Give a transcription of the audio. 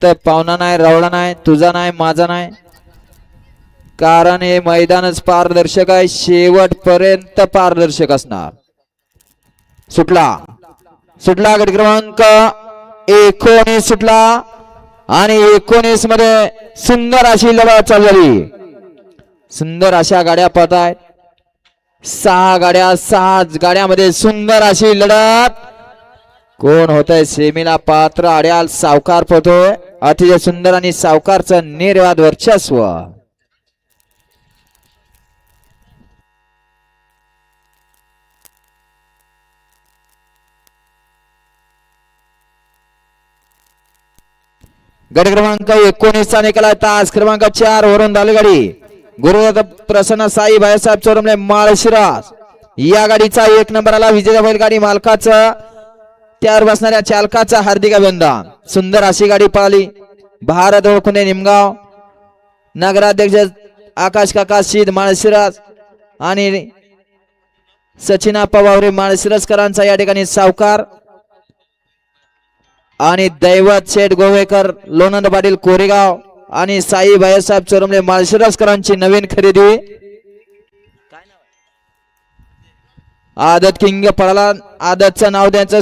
तर पाहुणा नाही, रवळा नाही, तुझा नाही, माझा नाही, कारण हे मैदानच पारदर्शक आहे, शेवटपर्यंत पारदर्शक असणार. सुटला सुटला गट क्रमांक 19 सुटला आणि 19 मध्ये सुंदर अशी लढत चालू झाली. सुंदर अशा गाड्या पळत आहेत. 6 गाड्या, 6 गाड्यामध्ये सुंदर अशी लढत. कोण होतंय सेमीला पात्र? अड्याल सावकार पळतोय. अतिशय सुंदर आणि सावकारचं निर्वाद वर्चस्व. गट क्रमांक 19 चा निकाल तास क्रमांक 4 वरून धावली गाडी गुरुदत्त प्रसन्न साई भाईसाहेब चोरमले माळशिरस. या गाडीचा 1 नंबरला विजेता बैलगाडी मालकाचं, त्यावर बसणाऱ्या चालकाचा हार्दिक अभिनंदन. सुंदर अशी गाडी पळाली. भारत ओळखुने निमगाव, नगराध्यक्ष आकाश काका शीद माळशिरस आणि सचिना पवारे माळशिरसकरांचा या ठिकाणी सावकार आणि दैवत शेठ गोवेकर लोणंद पाटील कोरेगाव आणि साई भाईसाहेब चोरमले माळशिरसकरांची नवीन खरेदी. आदत किंग पळाला. आदतचं नाव द्यायचं.